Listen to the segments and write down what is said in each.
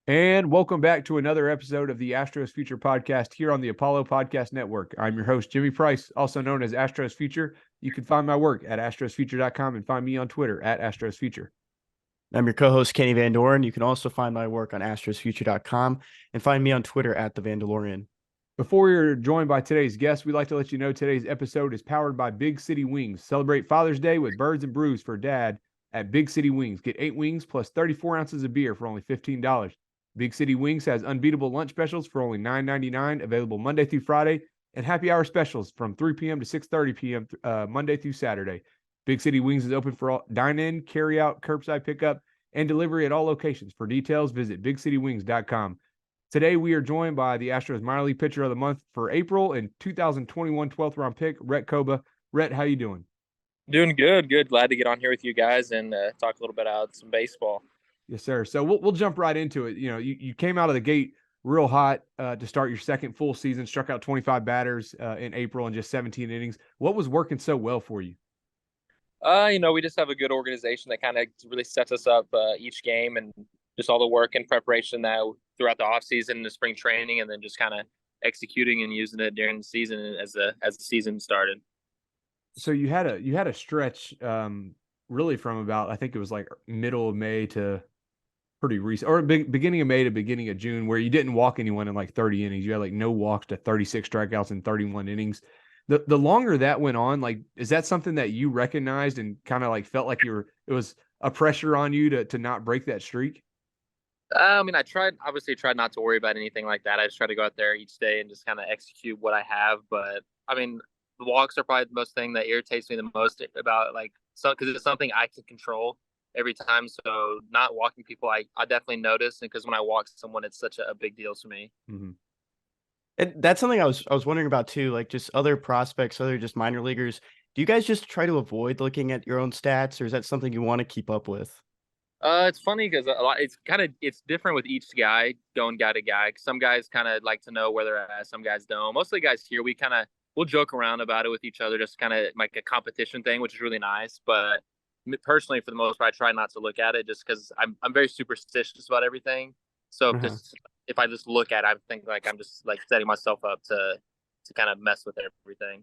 And welcome back to another episode of the Astros Future Podcast here on the Apollo Podcast Network. I'm your host, Jimmy Price, also known as Astros Future. You can find my work at astrosfuture.com and find me on Twitter at astrosfuture. I'm your co-host, Kenny Van Doren. You can also find my work on astrosfuture.com and find me on Twitter at the Vandalorian. Before you're joined by today's guest, we'd like to let you know today's episode is powered by Big City Wings. Celebrate Father's Day with birds and brews for dad at Big City Wings. Get 8 wings plus 34 ounces of beer for only $15. Big City Wings has unbeatable lunch specials for only $9.99, available Monday through Friday, and happy hour specials from 3 p.m. to 6:30 p.m. Monday through Saturday. Big City Wings is open for all dine-in, carry-out, curbside pickup, and delivery at all locations. For details, visit bigcitywings.com. Today, we are joined by the Astros minor league pitcher of the month for April and 2021 12th round pick, Rhett Kouba. Rhett, how you doing? Doing good. Glad to get on here with you guys and talk a little bit about some baseball. Yes, sir. So we'll jump right into it. You came out of the gate real hot to start your second full season, struck out 25 batters in April in just 17 innings. What was working so well for you? We just have a good organization that kind of really sets us up each game, and just all the work and preparation that throughout the off season, the spring training, and then just kind of executing and using it during the season as the season started. So you had a stretch really from about, I think it was like middle of May to pretty recent, or beginning of May to beginning of June, where you didn't walk anyone in like 30 innings. You had like no walks to 36 strikeouts in 31 innings. The longer that went on, like, is that something that you recognized and kind of like felt like it was a pressure on you to not break that streak? I tried not to worry about anything like that. I just try to go out there each day and just kind of execute what I have. But the walks are probably the most thing that irritates me the most about, because it's something I can control every time. So not walking people, I definitely notice, and because when I walk someone, it's such a big deal to me. Mm-hmm. And that's something I was wondering about too, like just other prospects, other just minor leaguers. Do you guys just try to avoid looking at your own stats, or is that something you want to keep up with? It's funny because it's different with each guy, going guy to guy. Some guys kind of like to know where they're at. Some guys don't. Most of the guys here, we'll joke around about it with each other, just kind of like a competition thing, which is really nice. But personally, for the most part, I try not to look at it just because I'm very superstitious about everything. So Uh-huh. if I just look at it, I think like I'm just like setting myself up to kind of mess with everything.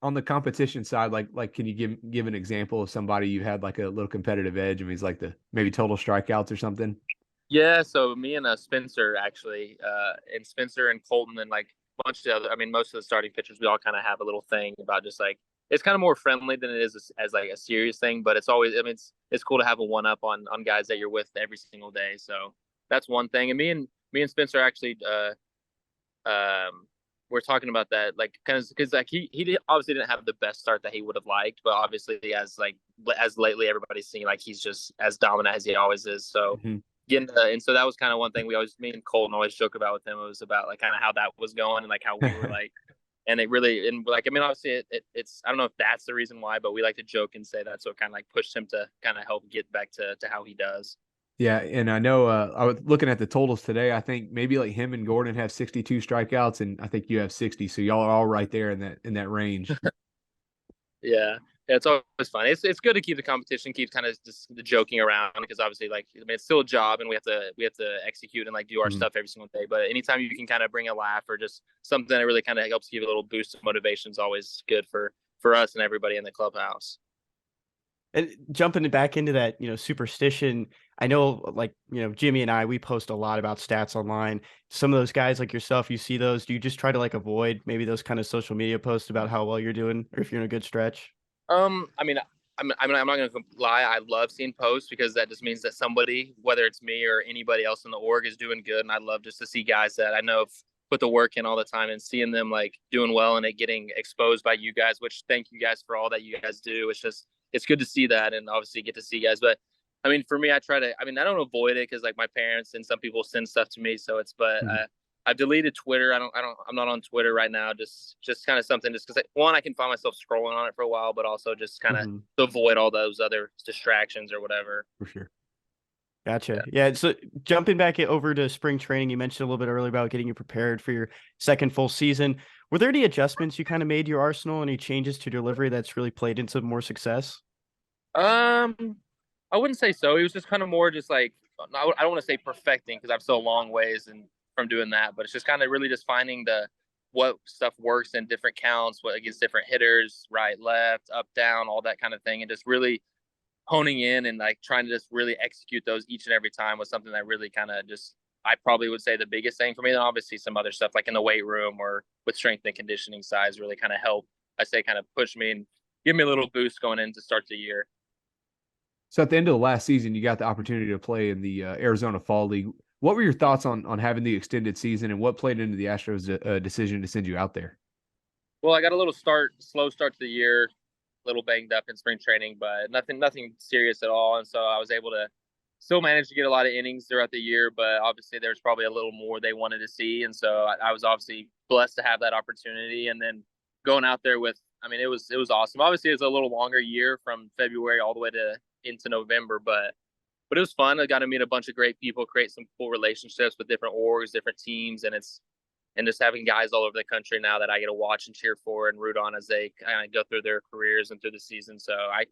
On the competition side, like can you give an example of somebody you had like a little competitive edge? I mean, he's like the maybe total strikeouts or something. Yeah, so me and Spencer actually, and Spencer and Colton and like a bunch of the other, most of the starting pitchers, we all kind of have a little thing about just like it's kind of more friendly than it is as like a serious thing, but it's always, it's cool to have a one up on guys that you're with every single day. So that's one thing. And me and Spencer actually, we're talking about that, like kind of because like obviously didn't have the best start that he would have liked, but obviously as lately everybody's seen, like he's just as dominant as he always is. So Mm-hmm. and so that was kind of one thing me and Colton always joke about with him. It was about like kind of how that was going and like how we were like, and it really, and like, obviously it's, I don't know if that's the reason why, but we like to joke and say that's what kind of like pushed him to kind of help get back to how he does. Yeah, and I know I was looking at the totals today. I think maybe like him and Gordon have 62 strikeouts, and I think you have 60. So y'all are all right there in that range. Yeah. Yeah, it's always fun. It's good to keep the competition, keep kind of just the joking around, because obviously, like, it's still a job, and we have to execute and like do our Mm-hmm. stuff every single day. But anytime you can kind of bring a laugh or just something that really kind of helps give a little boost of motivation is always good for us and everybody in the clubhouse. And jumping back into that, superstition, I know, like, Jimmy and I, we post a lot about stats online. Some of those guys like yourself, you see those. Do you just try to like avoid maybe those kind of social media posts about how well you're doing, or if you're in a good stretch? Um, I mean, I'm not gonna lie. I love seeing posts because that just means that somebody, whether it's me or anybody else in the org, is doing good, and I love just to see guys that I know have put the work in all the time and seeing them like doing well and it getting exposed by you guys. Which thank you guys for all that you guys do. It's good to see that, and obviously get to see guys. But for me, I try to. I don't avoid it because like my parents and some people send stuff to me, so it's. But Mm-hmm. I've deleted Twitter. I'm not on Twitter right now. Just kind of something. Just because one, I can find myself scrolling on it for a while, but also just kind of Mm-hmm. to avoid all those other distractions or whatever. For sure. Gotcha. Yeah. So jumping back over to spring training, you mentioned a little bit earlier about getting you prepared for your second full season. Were there any adjustments you kind of made to your arsenal? Any changes to delivery that's really played into more success? Um, I wouldn't say so. It was just kind of more just like I don't want to say perfecting because I'm still a long ways and from doing that, but it's just kind of really just finding what stuff works in different counts, what against different hitters, right, left, up, down, all that kind of thing, and just really honing in and like trying to just really execute those each and every time was something that really kind of just I probably would say the biggest thing for me. Then obviously some other stuff like in the weight room or with strength and conditioning size really kind of help. I say kind of push me and give me a little boost going in to start the year. So at the end of the last season, you got the opportunity to play in the Arizona Fall League. What were your thoughts on having the extended season, and what played into the Astros' decision to send you out there? Well, I got a slow start to the year, a little banged up in spring training, but nothing serious at all. And so I was able to still manage to get a lot of innings throughout the year, but obviously there's probably a little more they wanted to see. And so I was obviously blessed to have that opportunity. And then going out there with, I mean, it was awesome. Obviously, it's a little longer year from February all the way to into November, but it was fun. I got to meet a bunch of great people, create some cool relationships with different orgs, different teams, and just having guys all over the country now that I get to watch and cheer for and root on as they kind of go through their careers and through the season. So I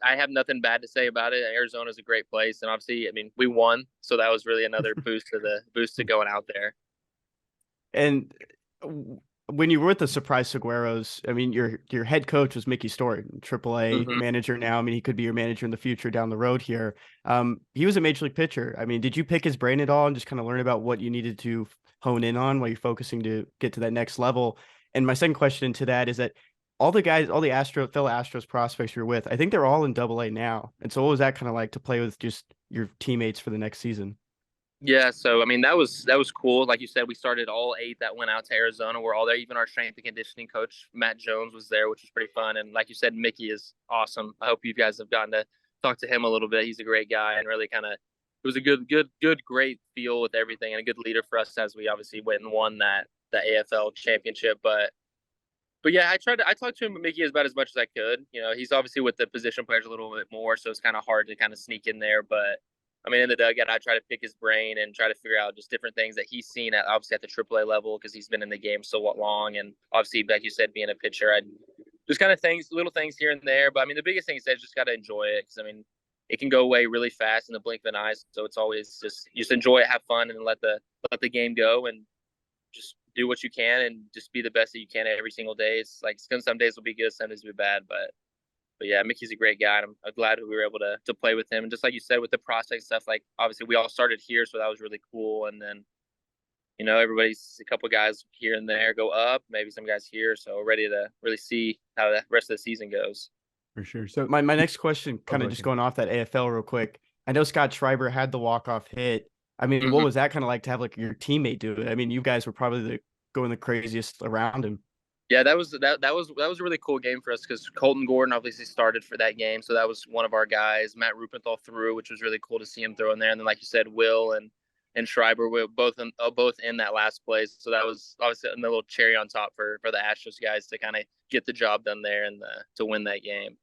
have nothing bad to say about it. Arizona's a great place, and obviously, I mean, we won, so that was really another boost to going out there. And when you were with the Surprise Saguaros, I mean, your head coach was Mickey Story, AAA manager now. I mean, he could be your manager in the future down the road here. He was a major league pitcher. I mean, did you pick his brain at all and just kind of learn about what you needed to hone in on while you're focusing to get to that next level? And my second question to that is that all the fellow Astros prospects you're with, I think they're all in AA now. And so what was that kind of like to play with just your teammates for the next season? Yeah, so I mean that was cool. Like you said, we started all 8 that went out to Arizona. We're all there. Even our strength and conditioning coach Matt Jones was there, which was pretty fun. And like you said, Mickey is awesome. I hope you guys have gotten to talk to him a little bit. He's a great guy and really kind of it was a great feel with everything and a good leader for us as we obviously went and won the AFL championship. But yeah, I talked to him, Mickey, about as much as I could. You know, he's obviously with the position players a little bit more, so it's kind of hard to kind of sneak in there, but. I mean, in the dugout, I try to pick his brain and try to figure out just different things that he's seen obviously at the AAA level because he's been in the game so long. And obviously, like you said, being a pitcher, I just kind of little things here and there. But I mean, the biggest thing is just got to enjoy it because I mean, it can go away really fast in the blink of an eye. So it's always just enjoy it, have fun, and let the game go and just do what you can and just be the best that you can every single day. It's like some days will be good, some days will be bad, but yeah, Mickey's a great guy. And I'm glad we were able to play with him. And just like you said, with the prospect stuff, like obviously we all started here, so that was really cool. And then, you know, everybody's a couple guys here and there go up, maybe some guys here. So ready to really see how the rest of the season goes. For sure. So my next question, kind of just going off that AFL real quick. I know Scott Schreiber had the walk-off hit. I mean, what was that kind of like to have like your teammate do it? I mean, you guys were probably going the craziest around him. Yeah, that was a really cool game for us because Colton Gordon obviously started for that game, so that was one of our guys. Matt Rupenthal threw, which was really cool to see him throw in there, and then like you said, Will and Schreiber were both in that last place, so that was obviously a little cherry on top for the Astros guys to kind of get the job done there and to win that game.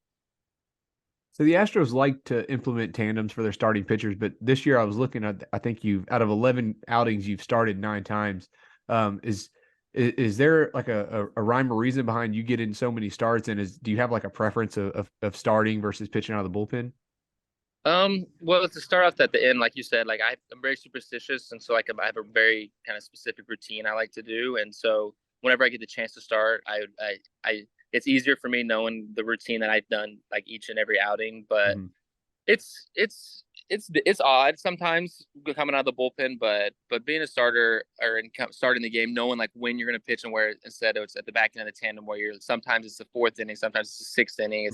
So the Astros like to implement tandems for their starting pitchers, but this year I was looking at, I think out of 11 outings, you've started 9 times. Is there like a rhyme or reason behind you getting so many starts? And do you have like a preference of starting versus pitching out of the bullpen? Well, to start off at the end, like you said, like I'm very superstitious. And so I have a very kind of specific routine I like to do. And so whenever I get the chance to start, it's easier for me knowing the routine that I've done like each and every outing, but it's odd sometimes coming out of the bullpen, but being a starter or starting the game, knowing like when you're going to pitch and where instead it's at the back end of the tandem where sometimes it's the 4th inning, sometimes it's the 6th inning.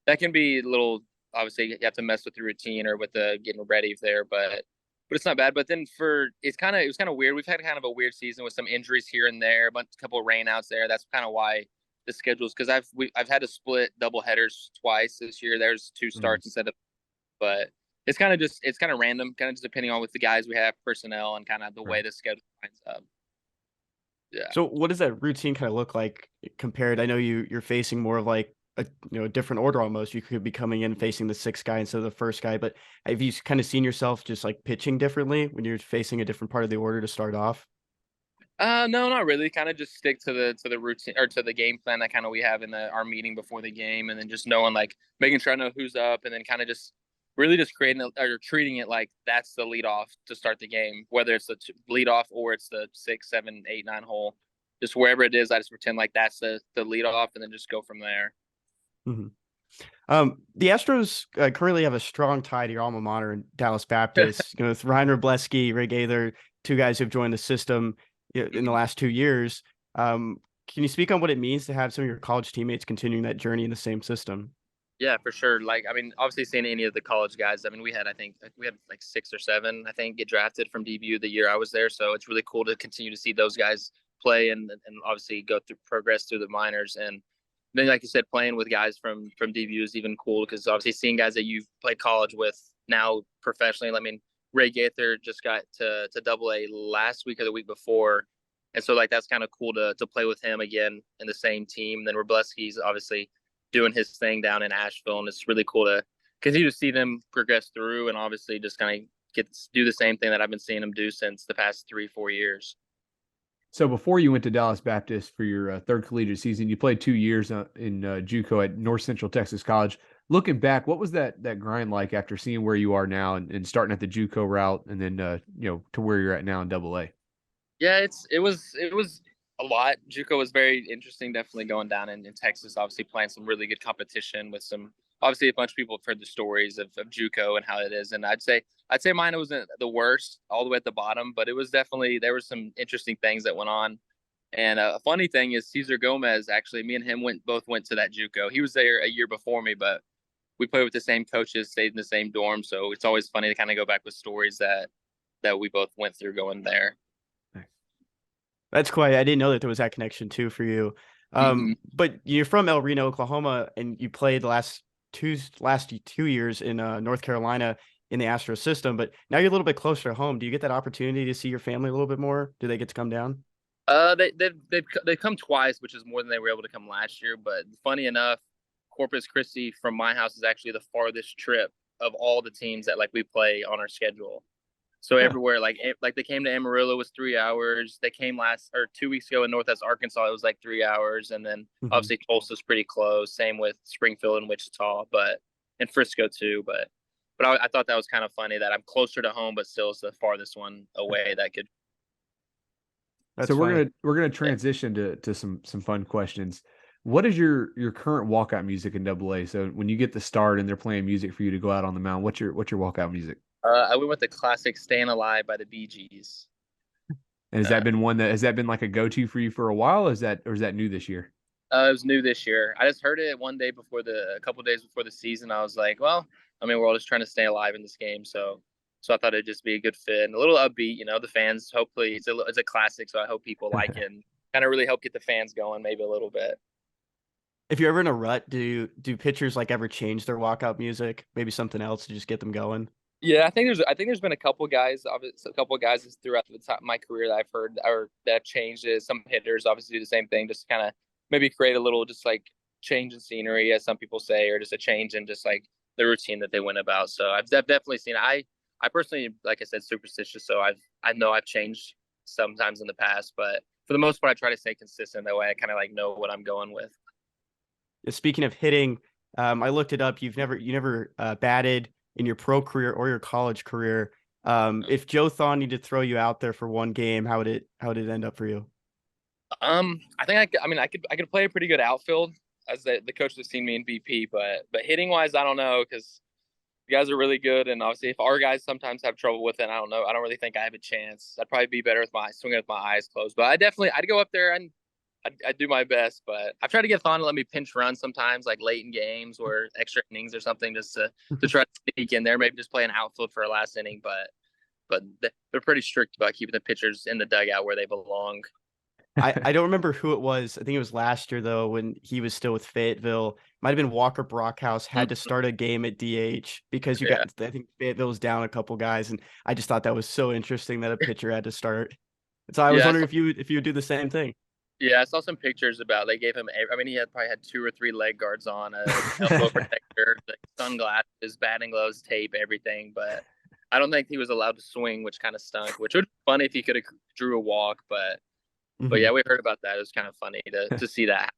That can be a little, obviously you have to mess with the routine or with the getting ready there, but it's not bad. But then it was kind of weird. We've had kind of a weird season with some injuries here and there, a couple of rainouts there. That's kind of why the schedules, because I've had to split double headers twice this year. There's 2 starts instead of, but it's kind of random, kind of just depending on with the guys we have, personnel, and kind of the way the schedule lines up. Yeah. So what does that routine kind of look like compared? I know you're facing more of like a different order almost. You could be coming in facing the 6th guy instead of the 1st guy, but have you kind of seen yourself just like pitching differently when you're facing a different part of the order to start off? No, not really. Kind of just stick to the routine or to the game plan that kind of we have in our meeting before the game, and then just knowing like making sure I know who's up, and then kind of just really just creating or treating it like that's the leadoff to start the game, whether it's the leadoff or it's the 6, 7, 8, 9 hole. Just wherever it is, I just pretend like that's the leadoff and then just go from there. Mm-hmm. The Astros currently have a strong tie to your alma mater in Dallas Baptist. With Ryan Robleski, Ray Gaither, two guys who've joined the system in the last 2 years. Can you speak on what it means to have some of your college teammates continuing that journey in the same system? Yeah, for sure. Like, I mean, obviously seeing any of the college guys, I mean, I think we had like 6 or 7, I think, get drafted from DBU the year I was there. So it's really cool to continue to see those guys play and obviously go through progress through the minors. And then, like you said, playing with guys from DBU is even cool because obviously seeing guys that you've played college with now professionally. I mean, Ray Gaither just got to Double A last week or the week before. And so like that's kind of cool to play with him again in the same team. And then Robleski's obviously doing his thing down in Asheville, and it's really cool to continue to see them progress through and obviously just kind of do the same thing that I've been seeing them do since the past 3-4 years. So before you went to Dallas Baptist for your third collegiate season, you played 2 years in JUCO at North Central Texas College. Looking back, what was that grind like after seeing where you are now and starting at the JUCO route and then to where you're at now in Double A? Yeah, it was a lot. JUCO was very interesting, definitely going down in Texas, obviously playing some really good competition with some, obviously a bunch of people have heard the stories of JUCO and how it is. And I'd say mine wasn't the worst all the way at the bottom, but it was definitely, there were some interesting things that went on. And a funny thing is Cesar Gomez, actually, me and him both went to that JUCO. He was there a year before me, but we played with the same coaches, stayed in the same dorm. So it's always funny to kind of go back with stories that we both went through going there. That's quite. I didn't know that there was that connection too for you. But you're from El Reno, Oklahoma, and you played the last 2 years in North Carolina in the Astros system. But now you're a little bit closer to home. Do you get that opportunity to see your family a little bit more? Do they get to come down? They've come twice, which is more than they were able to come last year. But funny enough, Corpus Christi from my house is actually the farthest trip of all the teams that like we play on our schedule. So everywhere, like they came to Amarillo was 3 hours. They came 2 weeks ago in Northwest Arkansas. It was like 3 hours, and then obviously Tulsa's pretty close. Same with Springfield and Wichita, and Frisco too. But I thought that was kind of funny that I'm closer to home, but still it's the farthest one away that could. That's so we're gonna transition to some fun questions. What is your current walkout music in Double A? So when you get the start and they're playing music for you to go out on the mound, what's your walkout music? I went with the classic "Staying Alive" by the Bee Gees. And has that been like a go-to for you for a while? Or is that new this year? It was new this year. I just heard it a couple of days before the season. I was like, well, I mean, we're all just trying to stay alive in this game, so I thought it'd just be a good fit and a little upbeat. The fans. Hopefully, it's a classic, so I hope people like it and kind of really help get the fans going, maybe a little bit. If you're ever in a rut, do pitchers like ever change their walkout music? Maybe something else to just get them going? Yeah, I think there's been a couple guys throughout the top of my career that I've heard or that have changed it. Some hitters obviously do the same thing, just kind of maybe create a little just like change in scenery, as some people say, or just a change in just like the routine that they went about. So I've definitely seen it. I personally, like I said, superstitious. So I know I've changed sometimes in the past, but for the most part, I try to stay consistent. That way, I kind of like know what I'm going with. Speaking of hitting, I looked it up. You never batted in your pro career or your college career. If Joe Thon needed to throw you out there for one game, how would it end up for you? I think I could play a pretty good outfield, as the coach has seen me in BP, but hitting wise, I don't know, because you guys are really good, and obviously if our guys sometimes have trouble with it, I don't know. I don't really think I have a chance. I'd probably be better with swinging with my eyes closed, but I'd go up there and I'd do my best. But I've tried to get Thon to let me pinch run sometimes, like late in games or extra innings or something, just to try to sneak in there, maybe just play an outfield for a last inning. But they're pretty strict about keeping the pitchers in the dugout where they belong. I don't remember who it was. I think it was last year though, when he was still with Fayetteville. Might have been Walker Brockhouse had to start a game at DH because I think Fayetteville was down a couple guys, and I just thought that was so interesting that a pitcher had to start. So I was wondering if you would do the same thing. Yeah, I saw some pictures about they gave him. I mean, he probably had 2 or 3 leg guards on, a elbow protector, like sunglasses, batting gloves, tape, everything. But I don't think he was allowed to swing, which kind of stunk. Which would be funny if he could have drew a walk, but yeah, we heard about that. It was kind of funny to see that.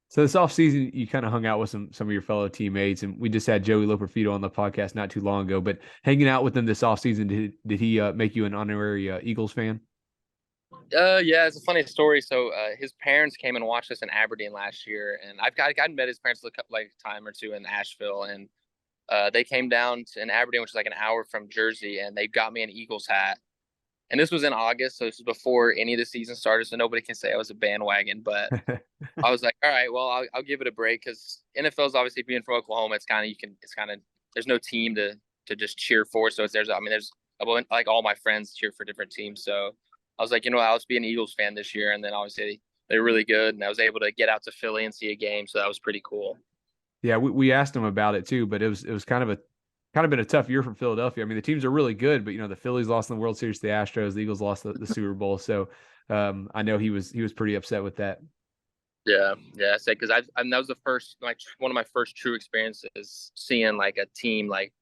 So this offseason, you kind of hung out with some of your fellow teammates, and we just had Joey Loperfido on the podcast not too long ago. But hanging out with him this offseason, did he make you an honorary Eagles fan? Yeah, it's a funny story. So his parents came and watched us in Aberdeen last year, and I've met his parents like a time or two in Asheville, and they came down in Aberdeen, which is like an hour from Jersey, and they got me an Eagles hat. And this was in August, so this was before any of the season started, so nobody can say I was a bandwagon. But I was like, all right, well, I'll give it a break because NFL is obviously being from Oklahoma. It's kind of there's no team to just cheer for. So there's like all my friends cheer for different teams. So I was like, I'll just be an Eagles fan this year. And then obviously they're really good, and I was able to get out to Philly and see a game, so that was pretty cool. Yeah, we asked him about it too, but it was kind of been a tough year for Philadelphia. I mean, the teams are really good, but the Phillies lost in the World Series to the Astros, the Eagles lost the Super Bowl. So I know he was pretty upset with that. Yeah, I said because that was the first one of my first true experiences seeing like a team like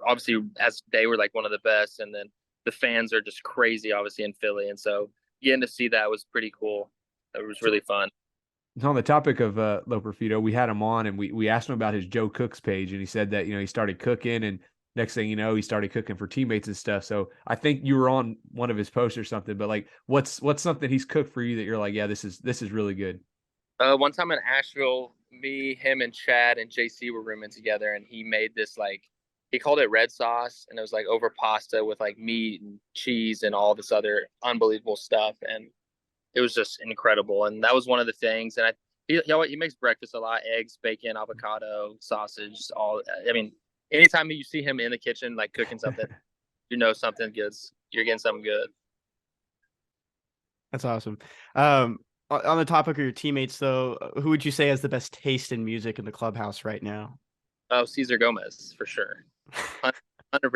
obviously as they were like one of the best, and then the fans are just crazy obviously in Philly, and so getting to see that was pretty cool. It was really fun. On the topic of Loperfido, we had him on and we asked him about his Joe Cooks page, and he said that he started cooking, and next thing you know, he started cooking for teammates and stuff. So I think you were on one of his posts or something. But like, what's something he's cooked for you that you're like, yeah, this is really good? One time in Asheville, me, him, and Chad and JC were rooming together, and he made this he called it red sauce, and it was like over pasta with like meat and cheese and all this other unbelievable stuff, and it was just incredible. And that was one of the things. And he makes breakfast a lot: eggs, bacon, avocado, sausage. I mean, anytime you see him in the kitchen like cooking something, something good. You're getting something good. That's awesome. On the topic of your teammates, though, who would you say has the best taste in music in the clubhouse right now? Oh, Cesar Gomez for sure. 100%.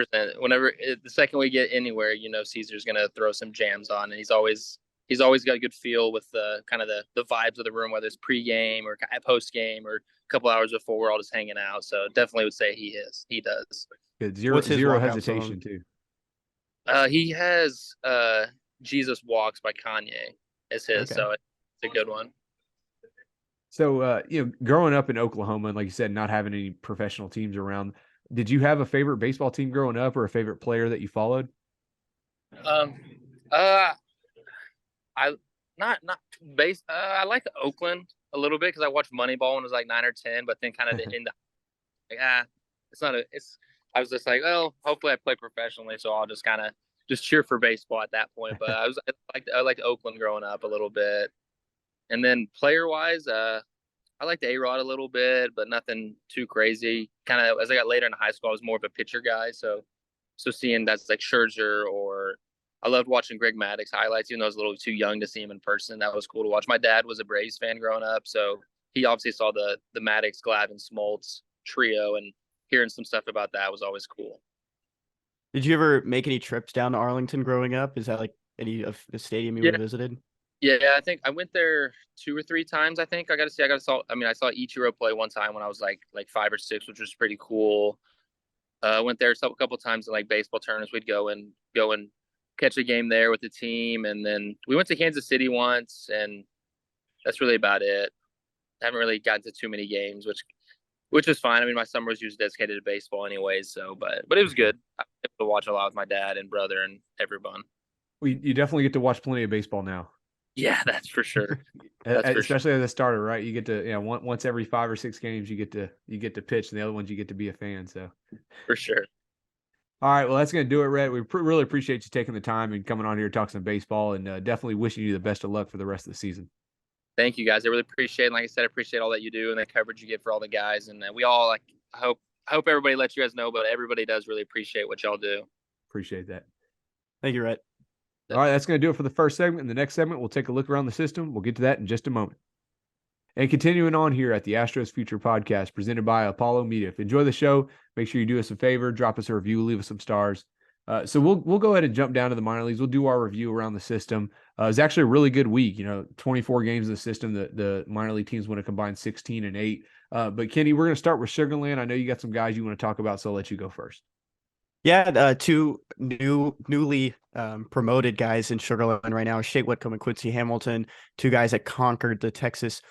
The second we get anywhere, Caesar's gonna throw some jams on, and he's always got a good feel with the kind of the vibes of the room, whether it's pregame or post game or a couple hours before we're all just hanging out. So definitely would say he does. Good. Zero hesitation too. He has Jesus Walks by Kanye as his, okay. So it's a good one. So growing up in Oklahoma, and like you said, not having any professional teams around, did you have a favorite baseball team growing up or a favorite player that you followed? I like Oakland a little bit because I watched Moneyball when I was like 9 or 10, but then kind of I was just like, well, hopefully I play professionally, so I'll just kind of just cheer for baseball at that point. But I liked Oakland growing up a little bit, and then player wise, I liked A-Rod a little bit, but nothing too crazy. Kind of as I got later in high school, I was more of a pitcher guy, so seeing that's like Scherzer, or I loved watching Greg Maddux highlights, even though I was a little too young to see him in person. That was cool to watch. My dad was a Braves fan growing up, so he obviously saw the Maddux, Glavine, Smoltz trio, and hearing some stuff about that was always cool. Did you ever make any trips down to Arlington growing up? Is that like any of the stadium you visited? Yeah, I think I went there 2 or 3 times. I think I saw Ichiro play one time when I was like 5 or 6, which was pretty cool. Went there a couple times in like baseball tournaments. We'd go and catch a game there with the team, and then we went to Kansas City once, and that's really about it. I haven't really gotten to too many games, which is fine. I mean, my summer was usually dedicated to baseball anyways, so but it was good. I was able to watch a lot with my dad and brother and everyone. Well, you definitely get to watch plenty of baseball now. Yeah, that's for sure. Especially as a starter, right? You get to once every 5 or 6 games you get to pitch, and the other ones you get to be a fan. So for sure. All right, well, that's going to do it, Rhett. We really appreciate you taking the time and coming on here to talk some baseball, and definitely wishing you the best of luck for the rest of the season. Thank you, guys. I really appreciate it. Like I said, I appreciate all that you do and the coverage you get for all the guys. And we all I hope everybody lets you guys know, but everybody does really appreciate what y'all do. Appreciate that. Thank you, Rhett. All right, that's going to do it for the first segment. In the next segment, we'll take a look around the system. We'll get to that in just a moment. And continuing on here at the Astros Future Podcast, presented by Apollo Media. If you enjoy the show, make sure you do us a favor, drop us a review, leave us some stars. So we'll go ahead and jump down to the minor leagues. We'll do our review around the system. It was actually a really good week. 24 games in the system. The minor league teams went a combined 16 and 8. But Kenny, we're going to start with Sugarland. I know you got some guys you want to talk about, so I'll let you go first. Yeah, 2 newly promoted guys in Sugarland right now, Shea Whitcomb and Quincy Hamilton, 2 guys that conquered the Texas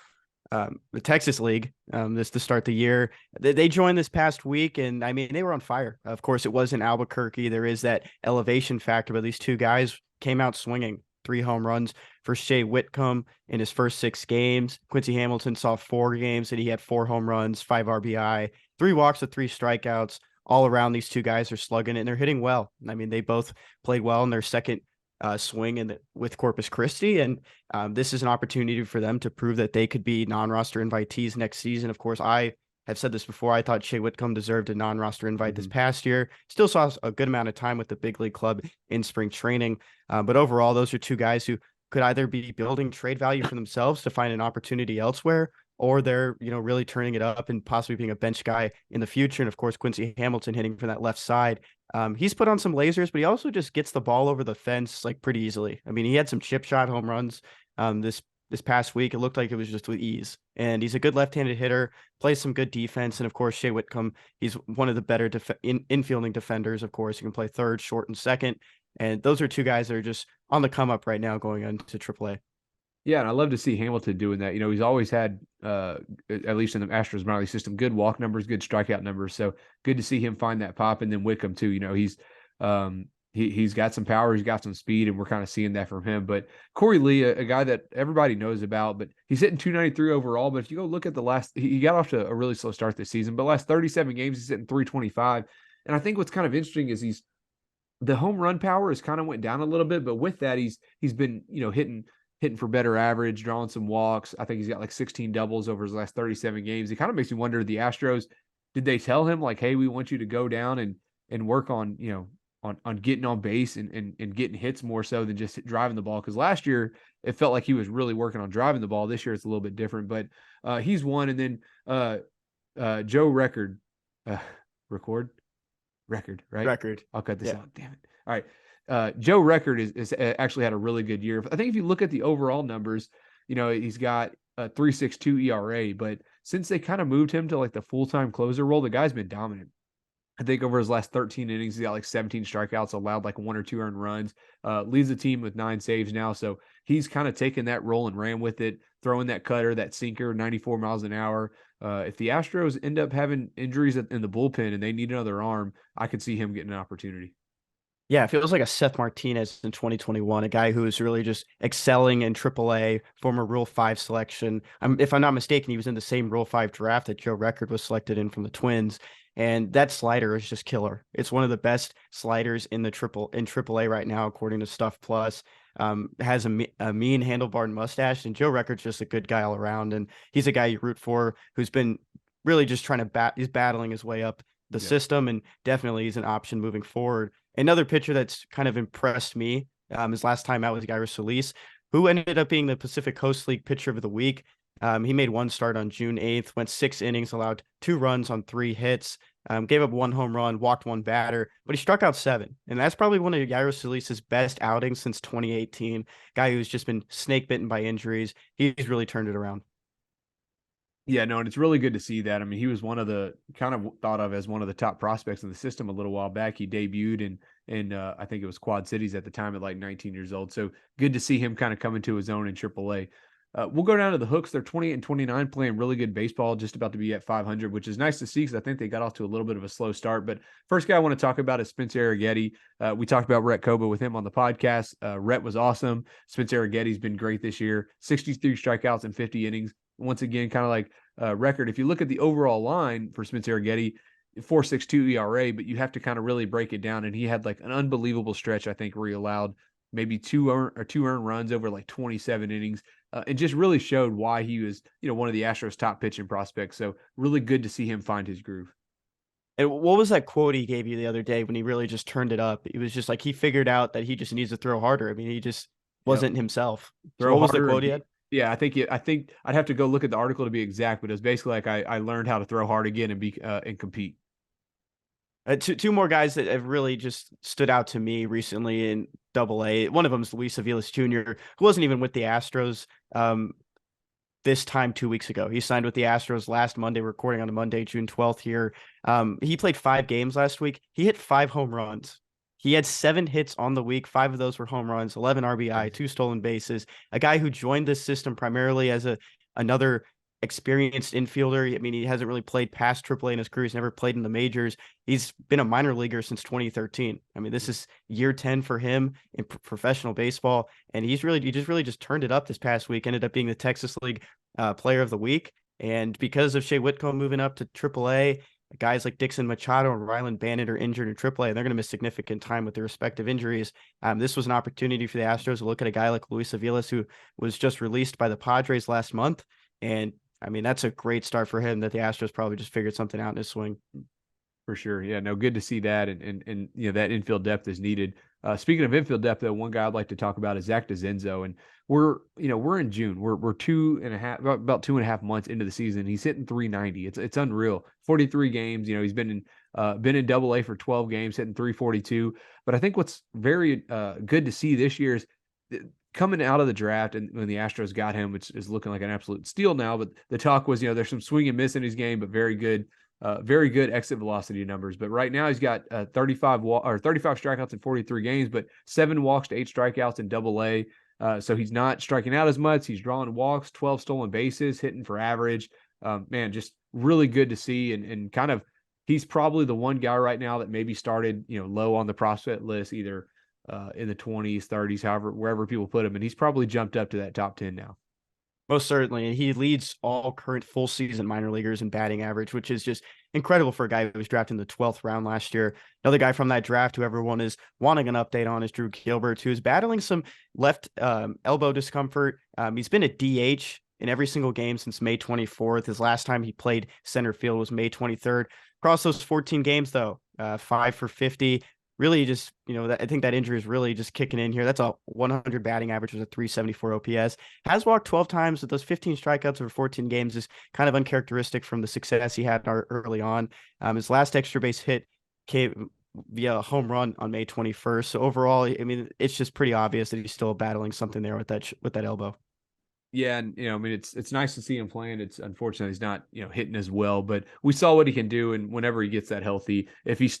the Texas League, this to start the year. They joined this past week, and I mean, they were on fire. Of course, it was in Albuquerque. There is that elevation factor, but these two guys came out swinging. 3 home runs for Shea Whitcomb in his first 6 games. Quincy Hamilton saw 4 games and he had 4 home runs, 5 RBI, 3 walks with 3 strikeouts. All around, these two guys are slugging and they're hitting well. I mean, they both played well in their second swing with Corpus Christi, and this is an opportunity for them to prove that they could be non-roster invitees next season. Of course, I have said this before. I thought Shea Whitcomb deserved a non-roster invite this past year. Still saw a good amount of time with the big league club in spring training. But overall, those are 2 guys who could either be building trade value for themselves to find an opportunity elsewhere, or they're, really turning it up and possibly being a bench guy in the future. And of course, Quincy Hamilton hitting from that left side. He's put on some lasers, but he also just gets the ball over the fence like pretty easily. I mean, he had some chip shot home runs this past week. It looked like it was just with ease. And he's a good left-handed hitter, plays some good defense. And of course, Shea Whitcomb, he's one of the better infielding defenders. Of course, he can play third, short, and second. And those are 2 guys that are just on the come up right now going into AAA. Yeah, and I love to see Hamilton doing that. He's always had, at least in the Astros minor league system, good walk numbers, good strikeout numbers. So good to see him find that pop. And then Whitcomb too. He's got some power, he's got some speed, and we're kind of seeing that from him. But Corey Lee, a guy that everybody knows about, but he's hitting 293 overall. But if you go look at he got off to a really slow start this season, but last 37 games he's hitting 325. And I think what's kind of interesting is the home run power has kind of went down a little bit, but with that he's been hitting for better average, drawing some walks. I think he's got like 16 doubles over his last 37 games. It kind of makes me wonder, the Astros, did they tell him like, hey, we want you to go down and work on, on getting on base and getting hits more so than just driving the ball? Because last year it felt like he was really working on driving the ball. This year it's a little bit different, but he's one. And then Joe Record, Record, right? Record. I'll cut this out. Damn it. All right. Joe Record is actually had a really good year. I think if you look at the overall numbers, he's got a 3.62 ERA, but since they kind of moved him to like the full-time closer role, the guy's been dominant. I think over his last 13 innings, he's got like 17 strikeouts, allowed like 1 or 2 earned runs, leads the team with 9 saves now. So he's kind of taken that role and ran with it, throwing that cutter, that sinker, 94 miles an hour. If the Astros end up having injuries in the bullpen and they need another arm, I could see him getting an opportunity. Yeah, it feels like a Seth Martinez in 2021, a guy who is really just excelling in AAA, former Rule 5 selection. If I'm not mistaken, he was in the same Rule 5 draft that Joe Record was selected in from the Twins. And that slider is just killer. It's one of the best sliders in AAA right now, according to Stuff Plus. Has a mean handlebar mustache, and Joe Record's just a good guy all around. And he's a guy you root for, who's been really just trying to he's battling his way up the system, and definitely he's an option moving forward. Another pitcher that's kind of impressed me his last time out was Gyrus Solis, who ended up being the Pacific Coast League Pitcher of the Week. He made 1 start on June 8th, went 6 innings, allowed 2 runs on 3 hits, gave up 1 home run, walked 1 batter, but he struck out 7. And that's probably one of Gyrus Solis' best outings since 2018. Guy who's just been snake bitten by injuries. He's really turned it around. Yeah, no, and it's really good to see that. I mean, he was one of the kind of thought of as one of the top prospects in the system a little while back. He debuted in I think it was Quad Cities at the time at like 19 years old. So good to see him kind of coming to his own in AAA. We'll go down to the Hooks. They're 28 and 29, playing really good baseball, just about to be at 500, which is nice to see because I think they got off to a little bit of a slow start. But first guy I want to talk about is Spencer Arrighetti. We talked about Rhett Kouba with him on the podcast. Rhett was awesome. Spencer Arrighetti's been great this year, 63 strikeouts in 50 innings. Once again, kind of like Record. If you look at the overall line for Spencer Arrighetti, 4.62 ERA, but you have to kind of really break it down. And he had like an unbelievable stretch, I think, where he allowed maybe 2 earned runs over like 27 innings. And just really showed why he was, one of the Astros' top pitching prospects. So really good to see him find his groove. And what was that quote he gave you the other day when he really just turned it up? It was just like he figured out that he just needs to throw harder. I mean, he just wasn't himself. So what was the quote he had? Yeah, I think I'd have to go look at the article to be exact, but it was basically like I learned how to throw hard again and compete. Two more guys that have really just stood out to me recently in Double-A. One of them is Luis Aviles Jr., who wasn't even with the Astros this time 2 weeks ago. He signed with the Astros last Monday, recording on a Monday, June 12th here. He played 5 games last week. He hit 5 home runs. He had 7 hits on the week. 5 of those were home runs, 11 RBI, 2 stolen bases. A guy who joined this system primarily as another experienced infielder. I mean, he hasn't really played past AAA in his career. He's never played in the majors. He's been a minor leaguer since 2013. I mean, this is year 10 for him in professional baseball, and he just turned it up this past week. Ended up being the Texas League Player of the Week, and because of Shea Whitcomb moving up to AAA, guys like Dixon Machado and Ryland Bannett are injured in AAA, and they're going to miss significant time with their respective injuries. This was an opportunity for the Astros to look at a guy like Luis Aviles, who was just released by the Padres last month. And I mean, that's a great start for him that the Astros probably just figured something out in his swing. For sure. Yeah, no, good to see that. And you know, that infield depth is needed. Speaking of infield depth, though, one guy I'd like to talk about is Zach DeZenzo. And we're in June. We're about 2.5 months into the season. He's hitting 390. It's unreal. 43 games. You know, he's been in Double-A for 12 games, hitting 342. But I think what's very good to see this year is coming out of the draft, and when the Astros got him, which is looking like an absolute steal now. But the talk was, you know, there's some swing and miss in his game, but very good exit velocity numbers. But right now he's got 35 strikeouts in 43 games, but 7 walks to 8 strikeouts in Double-A. So he's not striking out as much. He's drawing walks, 12 stolen bases, hitting for average. Man, just really good to see. And kind of, he's probably the one guy right now that maybe started, you know, low on the prospect list, either in the 20s, 30s, however, wherever people put him. And he's probably jumped up to that top 10 now. Most certainly. And he leads all current full season minor leaguers in batting average, which is just incredible for a guy who was drafted in the 12th round last year. Another guy from that draft who everyone is wanting an update on is Drew Gilbert, who is battling some left elbow discomfort. He's been a DH in every single game since May 24th. His last time he played center field was May 23rd. Across those 14 games, though, 5 for 50. Really just, you know, I think that injury is really just kicking in here. That's a 100 batting average with a 374 OPS. Has walked 12 times with those 15 strikeouts over 14 games is kind of uncharacteristic from the success he had early on. His last extra base hit came via a home run on May 21st. So overall, I mean, it's just pretty obvious that he's still battling something there with that elbow. Yeah, and you know, I mean, it's nice to see him playing. It's unfortunate he's not, you know, hitting as well, but we saw what he can do, and whenever he gets that healthy, if he's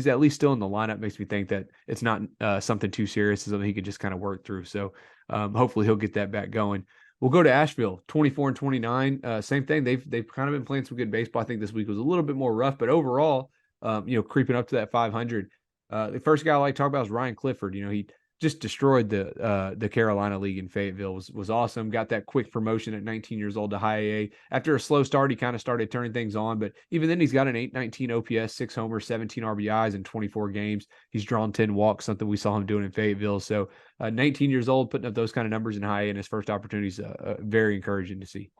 at least still in the lineup, makes me think that it's not something too serious, something he could just kind of work through. So hopefully he'll get that back going. We'll go to Asheville, 24 and 29. Same thing. They've kind of been playing some good baseball. I think this week was a little bit more rough, but overall, you know, creeping up to that 500. The first guy I like to talk about is Ryan Clifford. You know, he just destroyed the Carolina League in Fayetteville. Was awesome. Got that quick promotion at 19 years old to high A. After a slow start, he kind of started turning things on, but even then he's got an 819 OPS, 6 homers, 17 RBIs in 24 games. He's drawn 10 walks, something we saw him doing in Fayetteville. So 19 years old, putting up those kind of numbers in high A in his first opportunity is very encouraging to see.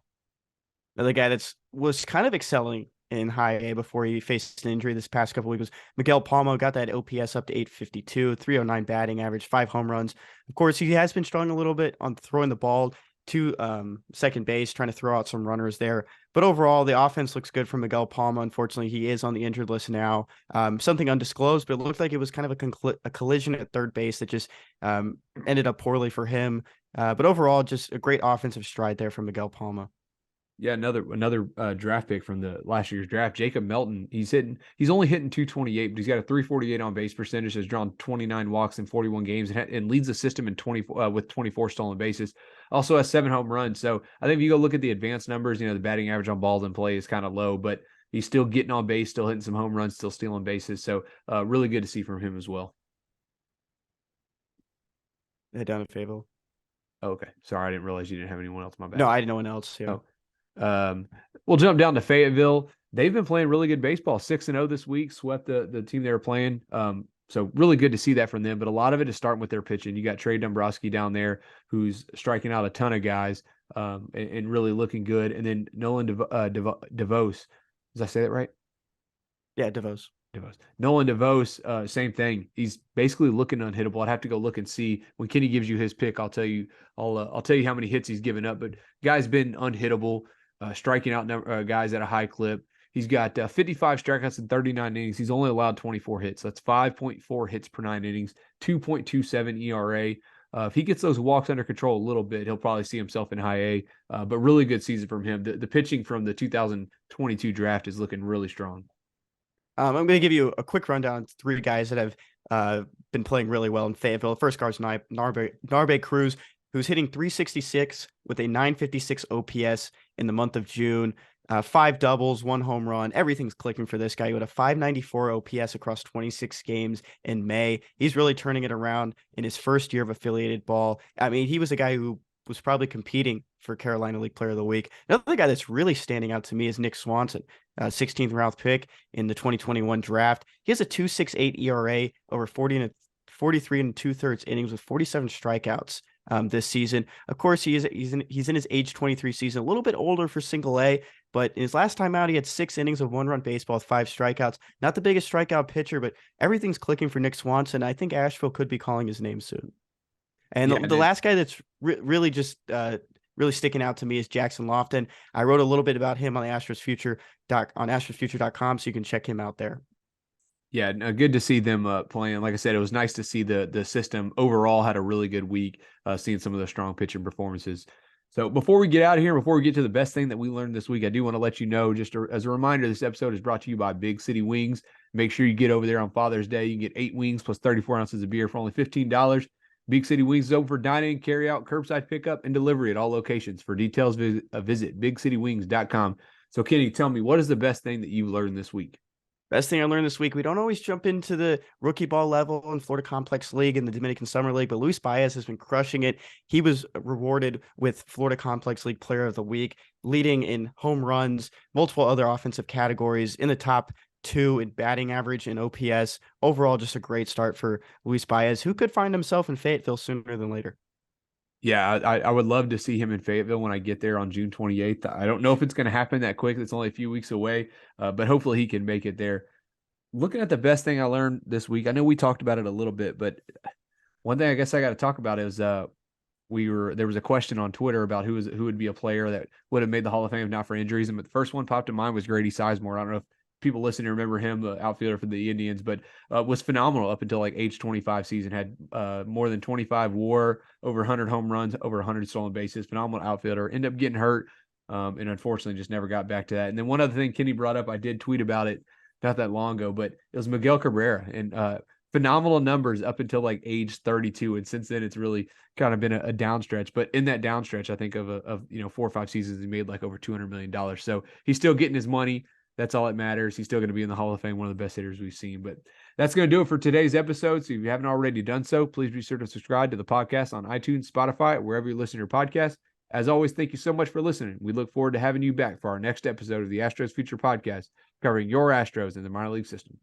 Another guy was kind of excelling in high A before he faced an injury this past couple of weeks was Miguel Palmo. Got that OPS up to 852, 309 batting average, 5 home runs. Of course, he has been struggling a little bit on throwing the ball to second base, trying to throw out some runners there. But overall, the offense looks good for Miguel Palma. Unfortunately, he is on the injured list now. Something undisclosed, but it looked like it was kind of a collision at third base that just ended up poorly for him. But overall, just a great offensive stride there from Miguel Palma. Yeah, another draft pick from the last year's draft, Jacob Melton. He's only hitting 228, but he's got a 348 on base percentage. Has drawn 29 walks in 41 games and leads the system in 24 with 24 stolen bases. Also has 7 home runs. So I think if you go look at the advanced numbers, you know, the batting average on balls in play is kind of low, but he's still getting on base, still hitting some home runs, still stealing bases. So really good to see from him as well. Head down to Fayetteville. Oh, okay, sorry, I didn't realize you didn't have anyone else. My bad. No, I didn't know one else. Yeah. Oh. We'll jump down to Fayetteville. They've been playing really good baseball, 6-0 this week, swept the team they were playing. So really good to see that from them, but a lot of it is starting with their pitching. You got Trey Dombrowski down there who's striking out a ton of guys and really looking good. And then Nolan DeVos. Did I say that right? Yeah, DeVos. Nolan DeVos, same thing. He's basically looking unhittable. I'd have to go look and see when Kenny gives you his pick. I'll tell you how many hits he's given up. But guy's been unhittable, striking out guys at a high clip. He's got 55 strikeouts in 39 innings. He's only allowed 24 hits. That's 5.4 hits per 9 innings, 2.27 ERA. If he gets those walks under control a little bit, he'll probably see himself in high A. But really good season from him. The pitching from the 2022 draft is looking really strong. I'm going to give you a quick rundown on 3 guys that have been playing really well in Fayetteville. The first guy is Narbe Cruz. who's hitting 366 with a 956 OPS in the month of June. 5 doubles, 1 home run. Everything's clicking for this guy. He had a 594 OPS across 26 games in May. He's really turning it around in his first year of affiliated ball. I mean, he was a guy who was probably competing for Carolina League Player of the Week. Another guy that's really standing out to me is Nick Swanson, 16th round pick in the 2021 draft. He has a 2.68 ERA over 43 and 2/3 innings with 47 strikeouts this season. Of course, he's in his age 23 season, a little bit older for single A, but in his last time out, he had 6 innings of 1-run baseball with 5 strikeouts. Not the biggest strikeout pitcher, but everything's clicking for Nick Swanson. I think Asheville could be calling his name soon. And the last guy that's really just really sticking out to me is Jackson Lofton. I wrote a little bit about him on the astrosfuture.com, so you can check him out there. Yeah, good to see them playing. Like I said, it was nice to see the system overall had a really good week, seeing some of the strong pitching performances. So before we get out of here, before we get to the best thing that we learned this week, I do want to let you know, just as a reminder, this episode is brought to you by Big City Wings. Make sure you get over there on Father's Day. You can get 8 wings plus 34 ounces of beer for only $15. Big City Wings is open for dine-in, carry-out, curbside pickup, and delivery at all locations. For details, visit bigcitywings.com. So, Kenny, tell me, what is the best thing that you learned this week? Best thing I learned this week, we don't always jump into the rookie ball level in Florida Complex League and the Dominican Summer League, but Luis Baez has been crushing it. He was rewarded with Florida Complex League Player of the Week, leading in home runs, multiple other offensive categories, in the top 2 in batting average and OPS. Overall, just a great start for Luis Baez, who could find himself in Fayetteville sooner than later. Yeah, I would love to see him in Fayetteville when I get there on June 28th. I don't know if it's going to happen that quick. It's only a few weeks away, but hopefully he can make it there. Looking at the best thing I learned this week, I know we talked about it a little bit, but one thing I guess I got to talk about is there was a question on Twitter about who would be a player that would have made the Hall of Fame if not for injuries. And the first one popped to mind was Grady Sizemore. I don't know if people listening remember him, the outfielder for the Indians, but was phenomenal up until like age 25 season, had more than 25 WAR, over 100 home runs, over 100 stolen bases, phenomenal outfielder, ended up getting hurt and unfortunately just never got back to that. And then one other thing Kenny brought up, I did tweet about it not that long ago, but it was Miguel Cabrera, and phenomenal numbers up until like age 32. And since then it's really kind of been a downstretch, but in that downstretch, I think of 4 or 5 seasons, he made like over $200 million. So he's still getting his money. That's all that matters. He's still going to be in the Hall of Fame, one of the best hitters we've seen. But that's going to do it for today's episode. So if you haven't already done so, please be sure to subscribe to the podcast on iTunes, Spotify, wherever you listen to your podcast. As always, thank you so much for listening. We look forward to having you back for our next episode of the Astros Future Podcast, covering your Astros in the minor league system.